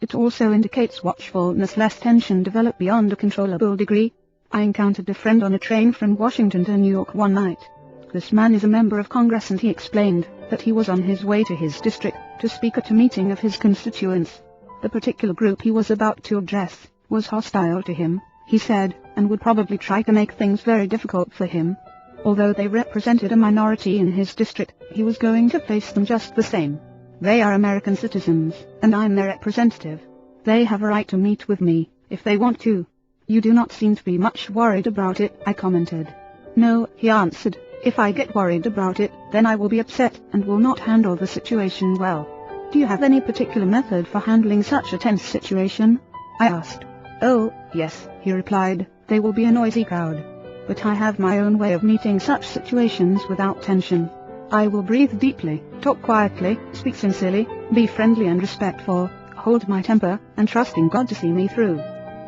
It also indicates watchfulness lest tension develop beyond a controllable degree. I encountered a friend on a train from Washington to New York one night. This man is a member of Congress and he explained that he was on his way to his district to speak at a meeting of his constituents. The particular group he was about to address was hostile to him, he said, and would probably try to make things very difficult for him. Although they represented a minority in his district, he was going to face them just the same. They are American citizens, and I'm their representative. They have a right to meet with me, if they want to. You do not seem to be much worried about it, I commented. No, he answered, if I get worried about it, then I will be upset and will not handle the situation well. Do you have any particular method for handling such a tense situation? I asked. Oh, yes, he replied, they will be a noisy crowd. But I have my own way of meeting such situations without tension. I will breathe deeply, talk quietly, speak sincerely, be friendly and respectful, hold my temper, and trust in God to see me through.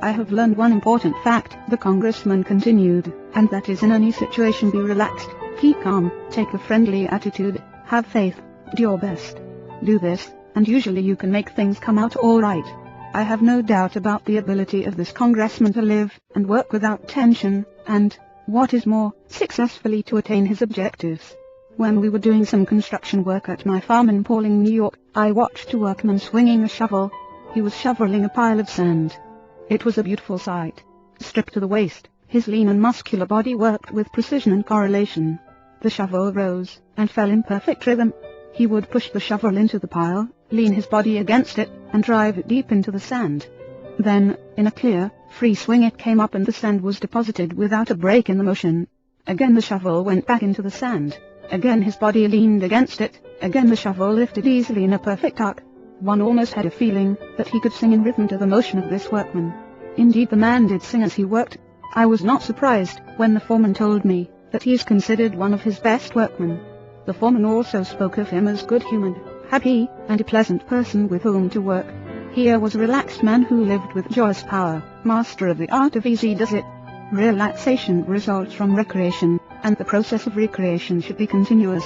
I have learned one important fact, the congressman continued, and that is in any situation be relaxed, keep calm, take a friendly attitude, have faith, do your best. Do this, and usually you can make things come out all right. I have no doubt about the ability of this congressman to live and work without tension, and, what is more, successfully to attain his objectives. When we were doing some construction work at my farm in Pawling, New York, I watched a workman swinging a shovel. He was shoveling a pile of sand. It was a beautiful sight. Stripped to the waist, his lean and muscular body worked with precision and correlation. The shovel rose and fell in perfect rhythm. He would push the shovel into the pile, lean his body against it, and drive it deep into the sand. Then, in a clear, free swing it came up and the sand was deposited without a break in the motion. Again the shovel went back into the sand. Again his body leaned against it, again the shovel lifted easily in a perfect arc. One almost had a feeling that he could sing in rhythm to the motion of this workman. Indeed, the man did sing as he worked. I was not surprised when the foreman told me that he is considered one of his best workmen. The foreman also spoke of him as good-humored, happy, and a pleasant person with whom to work. Here was a relaxed man who lived with joyous power, master of the art of easy does it. Relaxation results from recreation, and the process of recreation should be continuous.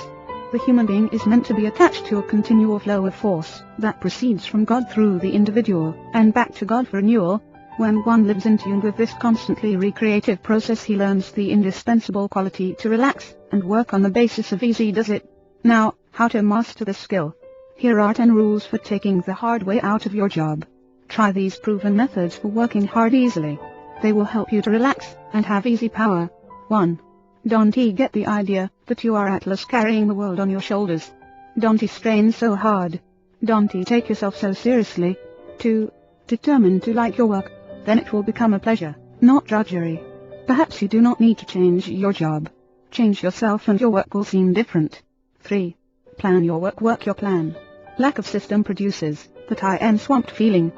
The human being is meant to be attached to a continual flow of force that proceeds from God through the individual, and back to God for renewal. When one lives in tune with this constantly recreative process, he learns the indispensable quality to relax and work on the basis of easy does it. Now, how to master this skill? Here are 10 rules for taking the hard way out of your job. Try these proven methods for working hard easily. They will help you to relax and have easy power. 1. Don't get the idea that you are Atlas carrying the world on your shoulders. Don't strain so hard. Don't take yourself so seriously. 2. Determine to like your work. Then it will become a pleasure, not drudgery. Perhaps you do not need to change your job. Change yourself and your work will seem different. 3. Plan your work, work your plan. Lack of system produces that I am swamped feeling.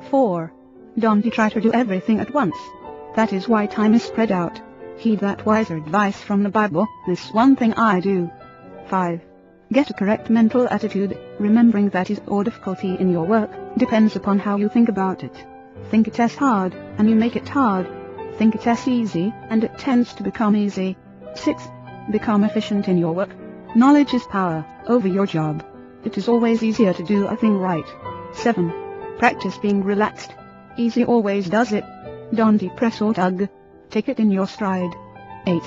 4. Don't try to do everything at once. That is why time is spread out. Heed that wiser advice from the Bible, this one thing I do. 5. Get a correct mental attitude, remembering that is all difficulty in your work depends upon how you think about it. Think it as hard, and you make it hard. Think it as easy, and it tends to become easy. 6. Become efficient in your work. Knowledge is power over your job. It is always easier to do a thing right. 7. Practice being relaxed. Easy always does it. Don't press or tug. Take it in your stride. 8.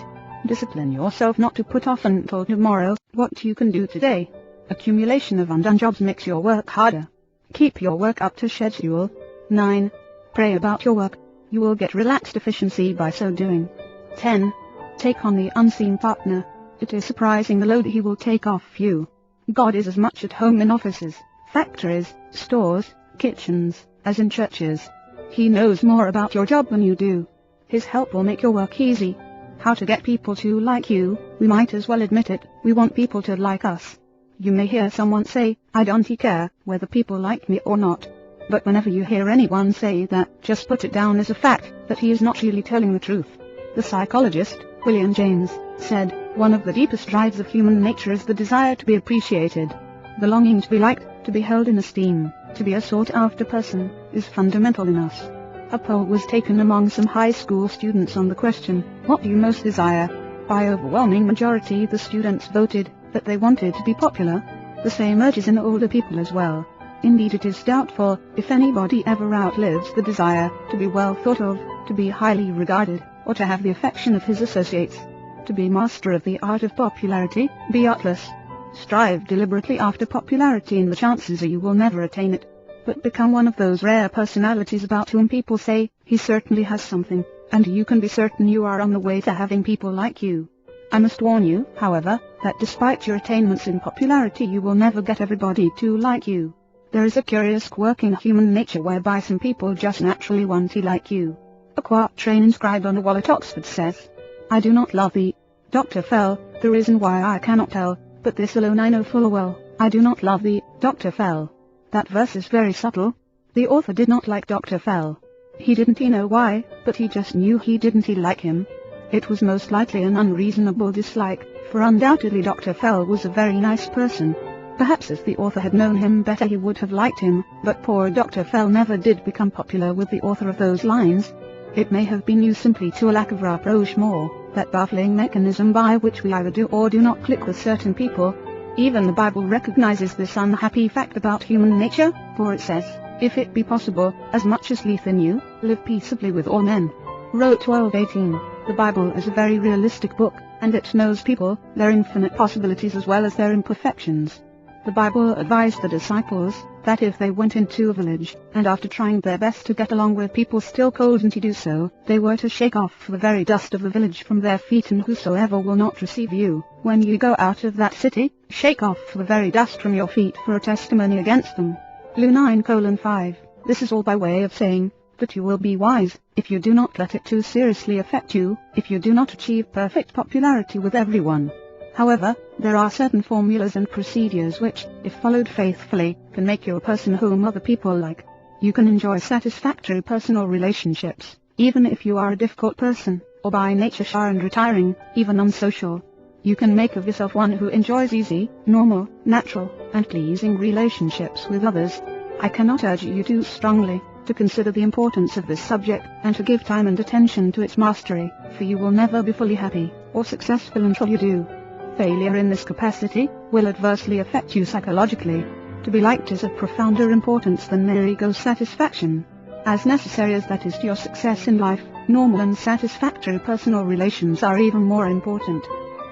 Discipline yourself not to put off until tomorrow what you can do today. Accumulation of undone jobs makes your work harder. Keep your work up to schedule. 9. Pray about your work. You will get relaxed efficiency by so doing. 10. Take on the unseen partner. It is surprising the load he will take off you. God is as much at home in offices, factories, stores, kitchens, as in churches. He knows more about your job than you do. His help will make your work easy. How to get people to like you? We might as well admit it, we want people to like us. You may hear someone say, I don't care whether people like me or not. But whenever you hear anyone say that, just put it down as a fact that he is not really telling the truth. The psychologist, William James, said, one of the deepest drives of human nature is the desire to be appreciated. The longing to be liked, to be held in esteem, to be a sought-after person, is fundamental in us. A poll was taken among some high school students on the question, what do you most desire? By overwhelming majority the students voted that they wanted to be popular. The same urge is in older people as well. Indeed, it is doubtful if anybody ever outlives the desire to be well thought of, to be highly regarded, or to have the affection of his associates. To be master of the art of popularity, be artless. Strive deliberately after popularity, and the chances are you will never attain it. But become one of those rare personalities about whom people say, he certainly has something, and you can be certain you are on the way to having people like you. I must warn you, however, that despite your attainments in popularity, you will never get everybody to like you. There is a curious quirk in human nature whereby some people just naturally want to like you. A quatrain inscribed on a wall at Oxford says, I do not love thee, Dr. Fell, the reason why I cannot tell, but this alone I know full well, I do not love thee, Dr. Fell. That verse is very subtle. The author did not like Dr. Fell. He didn't know why, but he just knew he didn't like him. It was most likely an unreasonable dislike, for undoubtedly Dr. Fell was a very nice person. Perhaps if the author had known him better he would have liked him, but poor Dr. Fell never did become popular with the author of those lines. It may have been due simply to a lack of rapprochement, that baffling mechanism by which we either do or do not click with certain people. Even the Bible recognizes this unhappy fact about human nature, for it says, if it be possible, as much as lieth in you, live peaceably with all men. Wrote 12:18. The Bible is a very realistic book, and it knows people, their infinite possibilities as well as their imperfections. The Bible advised the disciples that if they went into a village, and after trying their best to get along with people still couldn't do so, they were to shake off the very dust of the village from their feet, and whosoever will not receive you, when you go out of that city, shake off the very dust from your feet for a testimony against them. Luke 9:5. This is all by way of saying that you will be wise if you do not let it too seriously affect you, if you do not achieve perfect popularity with everyone. However, there are certain formulas and procedures which, if followed faithfully, can make you a person whom other people like. You can enjoy satisfactory personal relationships, even if you are a difficult person, or by nature shy and retiring, even unsocial. You can make of yourself one who enjoys easy, normal, natural, and pleasing relationships with others. I cannot urge you too strongly to consider the importance of this subject, and to give time and attention to its mastery, for you will never be fully happy or successful until you do. Failure in this capacity will adversely affect you psychologically. To be liked is of profounder importance than mere ego satisfaction. As necessary as that is to your success in life, normal and satisfactory personal relations are even more important.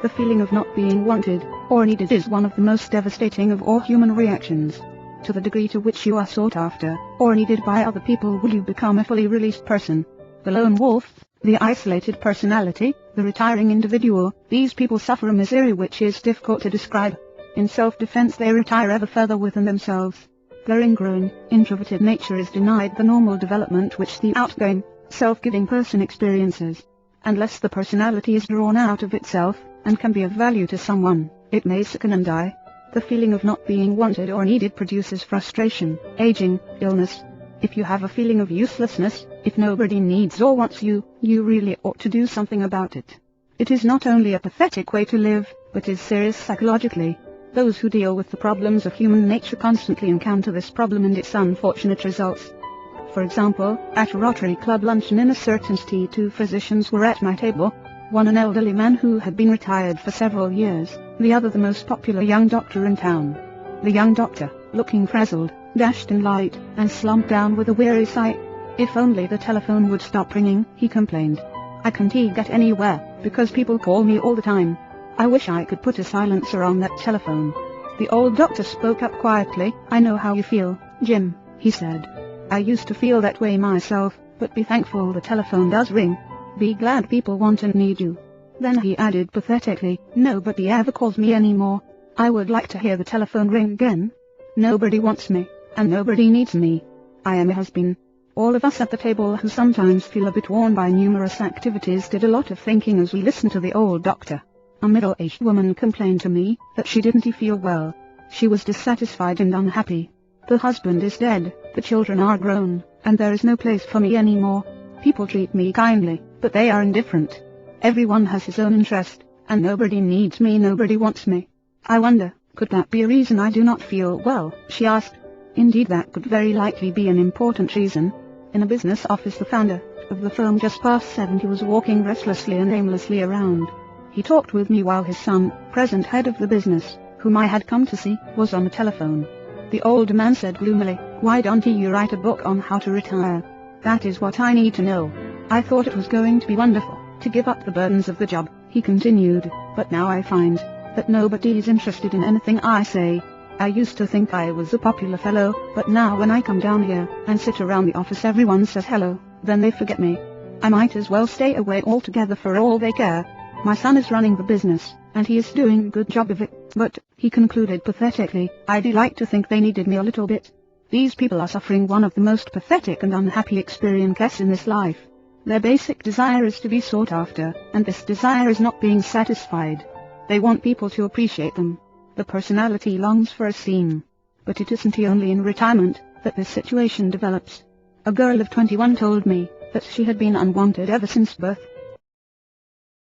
The feeling of not being wanted or needed is one of the most devastating of all human reactions. To the degree to which you are sought after or needed by other people will you become a fully released person. The lone wolf, the isolated personality, the retiring individual, these people suffer a misery which is difficult to describe. In self-defense they retire ever further within themselves. Their ingrown, introverted nature is denied the normal development which the outgoing, self-giving person experiences. Unless the personality is drawn out of itself, and can be of value to someone, it may sicken and die. The feeling of not being wanted or needed produces frustration, aging, illness. If you have a feeling of uselessness, if nobody needs or wants you, you really ought to do something about it. It is not only a pathetic way to live, but is serious psychologically. Those who deal with the problems of human nature constantly encounter this problem and its unfortunate results. For example, at a Rotary Club luncheon in a certain city, two physicians were at my table. One an elderly man who had been retired for several years, the other the most popular young doctor in town. The young doctor, looking frazzled, dashed in light, and slumped down with a weary sigh. If only the telephone would stop ringing, he complained. I can't get anywhere, because people call me all the time. I wish I could put a silencer on that telephone. The old doctor spoke up quietly. I know how you feel, Jim, he said. I used to feel that way myself, but be thankful the telephone does ring. Be glad people want and need you. Then he added pathetically, nobody ever calls me anymore. I would like to hear the telephone ring again. Nobody wants me, and nobody needs me. I am a has-been. All of us at the table who sometimes feel a bit worn by numerous activities did a lot of thinking as we listened to the old doctor. A middle-aged woman complained to me that she didn't feel well. She was dissatisfied and unhappy. The husband is dead, the children are grown, and there is no place for me anymore. People treat me kindly, but they are indifferent. Everyone has his own interest, and nobody needs me, nobody wants me. I wonder, could that be a reason I do not feel well, she asked. Indeed, that could very likely be an important reason. In a business office, the founder of the firm, just past 70, was walking restlessly and aimlessly around. He talked with me while his son, present head of the business, whom I had come to see, was on the telephone. The old man said gloomily, "Why don't you write a book on how to retire? That is what I need to know." "I thought it was going to be wonderful, to give up the burdens of the job," he continued, "but now I find that nobody is interested in anything I say. I used to think I was a popular fellow, but now when I come down here and sit around the office everyone says hello, then they forget me. I might as well stay away altogether for all they care. My son is running the business, and he is doing a good job of it, but," he concluded pathetically, "I'd like to think they needed me a little bit. These people are suffering one of the most pathetic and unhappy experiences in this life. Their basic desire is to be sought after, and this desire is not being satisfied. They want people to appreciate them. The personality longs for a scene. But it isn't only in retirement that this situation develops. A girl of 21 told me that she had been unwanted ever since birth.